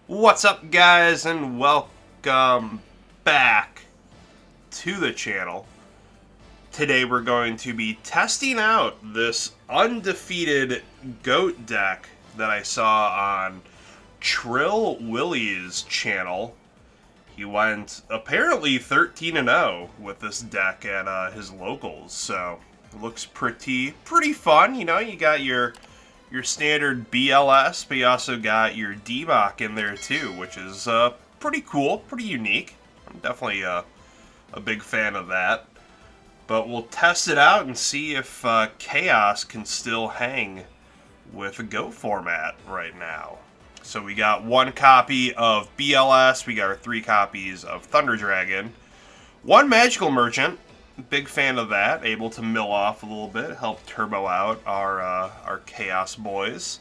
What's up, guys, and welcome back to the channel. Today we're going to be testing out this undefeated GOAT deck that I saw on Trill Willie's channel. He went apparently 13-0 with this deck at his locals, so it looks pretty fun. You know, you got your standard BLS, but you also got your DMOC in there too, which is pretty cool, pretty unique. I'm definitely a big fan of that. But we'll test it out and see if Chaos can still hang with a GO format right now. So we got one copy of BLS, we got our 3 copies of Thunder Dragon, one Magical Merchant, big fan of that, able to mill off a little bit, help turbo out our Chaos boys.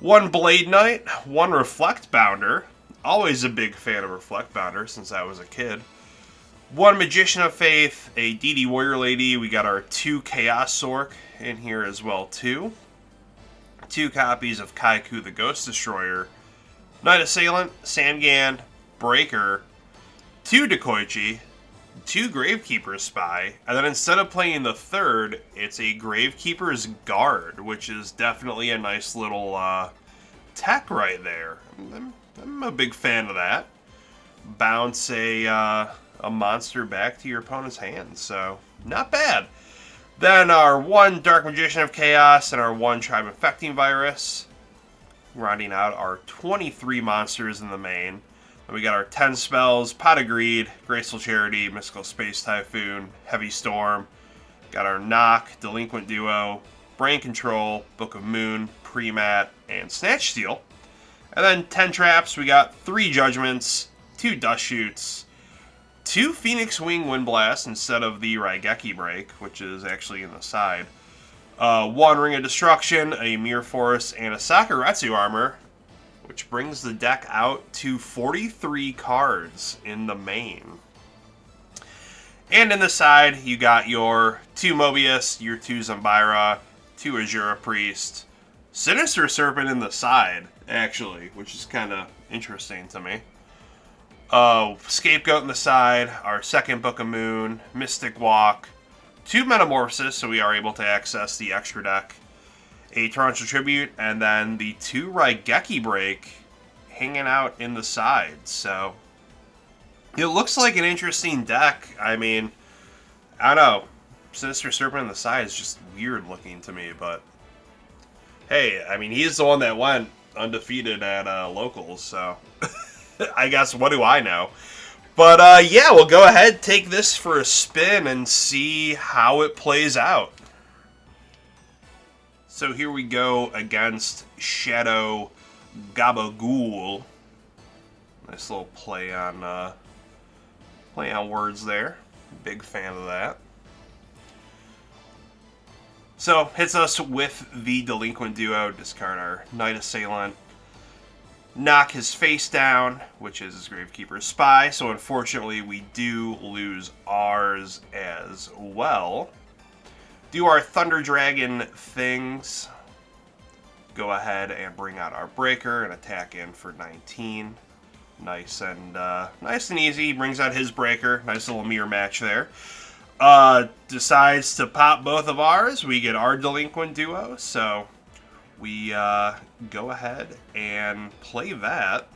One Blade Knight, one Reflect Bounder, always a big fan of Reflect Bounder since I was a kid. One Magician of Faith, a DD Warrior Lady, we got our 2 Chaos Sork in here as well too. 2 copies of Kaiku the Ghost Destroyer, Knight Assailant, Sangan, Breaker, 2 Dekoichi, 2 Gravekeeper's Spy, and then instead of playing the third, it's a Gravekeeper's Guard, which is definitely a nice little tech right there. I'm a big fan of that. Bounce a monster back to your opponent's hand, so not bad. Then our 1 Dark Magician of Chaos and our 1 Tribe Infecting Virus, rounding out our 23 monsters in the main. Then we got our 10 spells, Pot of Greed, Graceful Charity, Mystical Space Typhoon, Heavy Storm. Got our Knock, Delinquent Duo, Brain Control, Book of Moon, Premat, and Snatch Steal. And then 10 traps, we got 3 Judgments, 2 Dust Shoots, 2 Phoenix Wing Wind Blast instead of the Raigeki Break, which is actually in the side. 1 Ring of Destruction, a Mirror Force, and a Sakuretsu Armor, which brings the deck out to 43 cards in the main. And in the side, you got your 2 Mobius, your 2 Zambira, 2 Azura Priest, Sinister Serpent in the side, actually, which is kind of interesting to me. Scapegoat in the side, our 2nd Book of Moon, Mystic Walk, 2 Metamorphosis, so we are able to access the extra deck, a Torrential Tribute, and then the 2 Raigeki Break hanging out in the side. So it looks like an interesting deck. I mean, I don't know. Sinister Serpent in the side is just weird looking to me, but hey, I mean, he's the one that went undefeated at locals, so I guess what do I know? But yeah, we'll go ahead, take this for a spin, and see how it plays out. So here we go against Shadow Gabagool. Nice little play on words there. Big fan of that. So hits us with the Delinquent Duo. Discard our Knight Assailant. Knock his face down, which is his Gravekeeper's Spy. So unfortunately, we do lose ours as well. Do our Thunder Dragon things. Go ahead and bring out our Breaker and attack in for 19. Nice and easy. Brings out his Breaker. Nice little mirror match there. Decides to pop both of ours. We get our Delinquent Duo. So we go ahead and play that.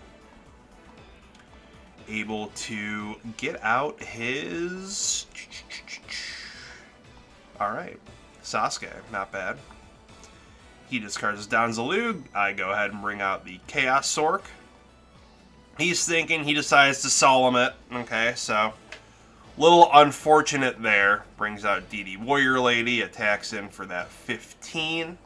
Able to get out his... Alright, Sasuke, not bad. He discards his Donzalug. I go ahead and bring out the Chaos Sork. He's thinking, he decides to solemn it. Okay, so little unfortunate there. Brings out DD Warrior Lady, attacks in for that 15.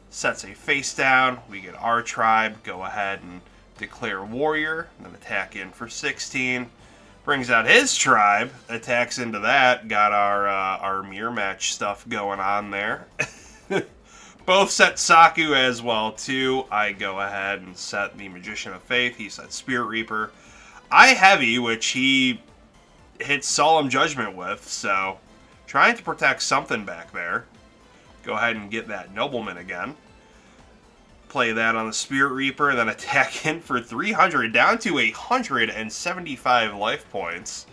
Sets a face down. We get our tribe. Go ahead and declare Warrior, and then attack in for 16. Brings out his tribe, attacks into that. Got our mirror match stuff going on there. Both set Saku as well too. I go ahead and set the Magician of Faith. He set Spirit Reaper. I heavy, which he hits Solemn Judgment with, so trying to protect something back there. Go ahead and get that Nobleman again. Play that on the Spirit Reaper, and then attack in for 300, down to 175 life points.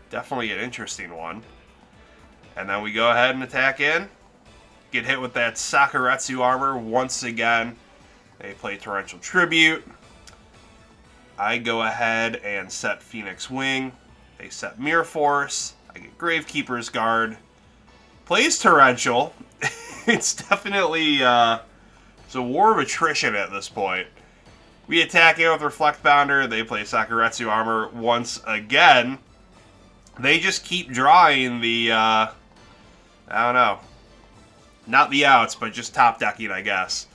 Definitely an interesting one. And then we go ahead and attack in. Get hit with that Sakuretsu armor once again. They play Torrential Tribute. I go ahead and set Phoenix Wing. They set Mirror Force. I get Gravekeeper's Guard. Plays Torrential. It's definitely it's a war of attrition at this point. We attack in with Reflect Bounder. They play Sakuretsu armor once again. They just keep drawing the, I don't know. Not the outs, but just top decking, I guess.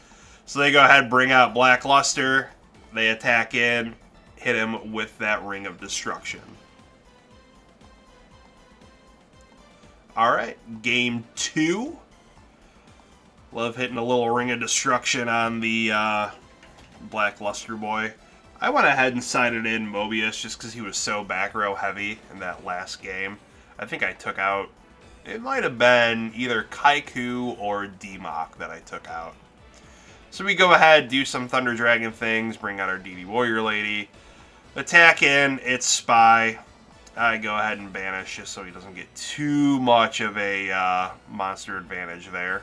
So they go ahead and bring out Black Luster. They attack in, hit him with that Ring of Destruction. Alright, game 2. Love hitting a little Ring of Destruction on the Black Luster boy. I went ahead and sided in Mobius just because he was so back row heavy in that last game. I think I took out, it might have been either Kaiku or D-Mach that I took out. So we go ahead, do some Thunder Dragon things, bring out our DD Warrior Lady. Attack in, it's Spy. I go ahead and banish just so he doesn't get too much of a monster advantage there.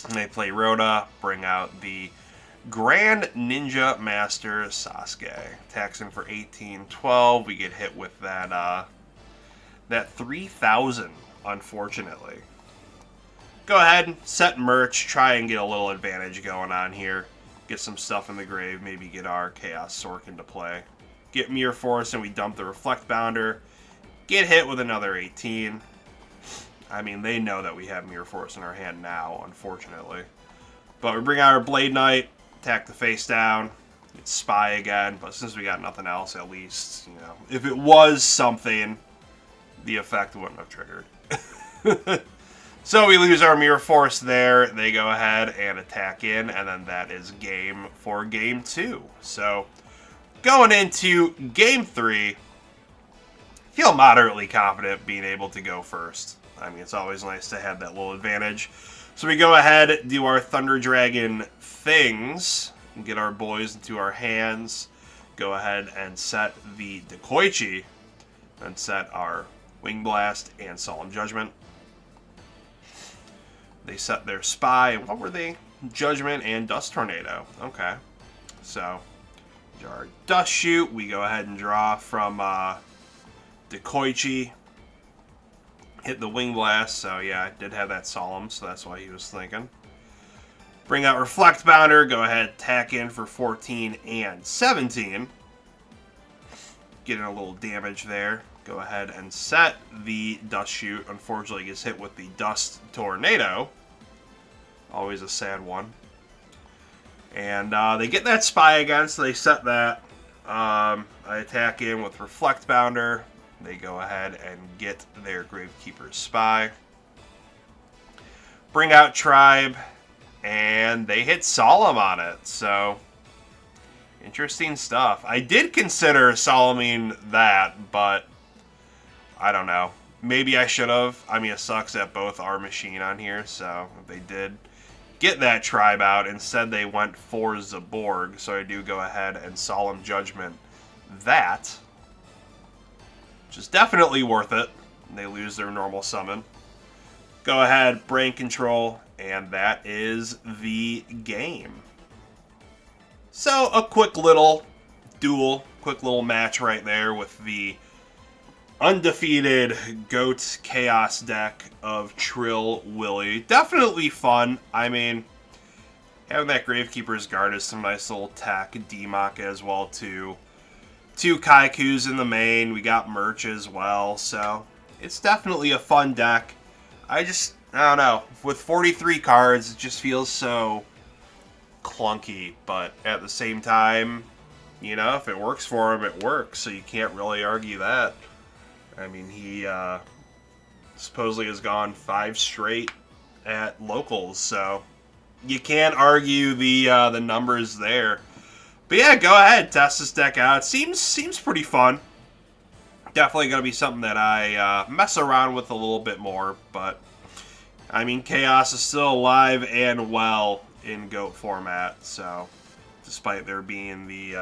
And they play Rhoda, bring out the Grand Ninja Master Sasuke. Attacks in for 18-12. We get hit with that that 3000, unfortunately. Go ahead, set merch, try and get a little advantage going on here. Get some stuff in the grave, maybe get our Chaos Sork into play. Get Mirror Force and we dump the Reflect Bounder. Get hit with another 18. I mean, they know that we have Mirror Force in our hand now, unfortunately. But we bring out our Blade Knight, attack the face down. It's Spy again, but since we got nothing else, at least, you know, if it was something, the effect wouldn't have triggered. So we lose our Mirror Force there. They go ahead and attack in, and then that is game for game 2. So going into game 3, feel moderately confident being able to go first. I mean, it's always nice to have that little advantage. So we go ahead, do our Thunder Dragon things, and get our boys into our hands. Go ahead and set the Dekoichi, and set our Wing Blast and Solemn Judgment. They set their Spy, and what were they? Judgment and Dust Tornado. Okay. So, our Dust Shoot, we go ahead and draw from Dekoichi. Hit the Wing Blast, so yeah, I did have that Solemn, so that's why he was thinking. Bring out Reflect Bounder, go ahead, attack in for 14 and 17. Getting a little damage there. Go ahead and set the Dust Shoot. Unfortunately, gets hit with the Dust Tornado. Always a sad one. And they get that Spy again, so they set that. I attack in with Reflect Bounder. They go ahead and get their Gravekeeper's Spy. Bring out Tribe. And they hit Solemn on it, so interesting stuff. I did consider Solemning that, but I don't know. Maybe I should have. I mean, it sucks that both are machine on here, so if they did get that Tribe out, instead they went for Zaborg, so I do go ahead and Solemn Judgment that, which is definitely worth it. They lose their normal summon. Go ahead, Brain Control, and that is the game. So, a quick little duel, quick little match right there with the Undefeated Goat Chaos deck of Trill Willy. Definitely fun. I mean, having that Gravekeeper's Guard is some nice little tech. D-Mach as well, too. 2 Kaikus in the main. We got merch as well, so it's definitely a fun deck. I don't know. With 43 cards, it just feels so clunky, but at the same time, you know, if it works for him, it works, so you can't really argue that. I mean, he supposedly has gone 5 straight at locals, so you can't argue the numbers there. But yeah, go ahead, test this deck out. Seems pretty fun. Definitely going to be something that I mess around with a little bit more, but I mean, Chaos is still alive and well in GOAT format. So, despite there being the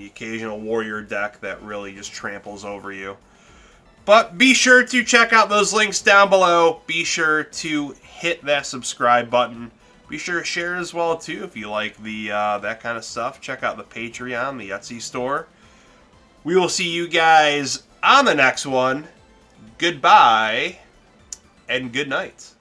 occasional warrior deck that really just tramples over you. But be sure to check out those links down below. Be sure to hit that subscribe button. Be sure to share as well too if you like the that kind of stuff. Check out the Patreon, the Etsy store. We will see you guys on the next one. Goodbye and good night.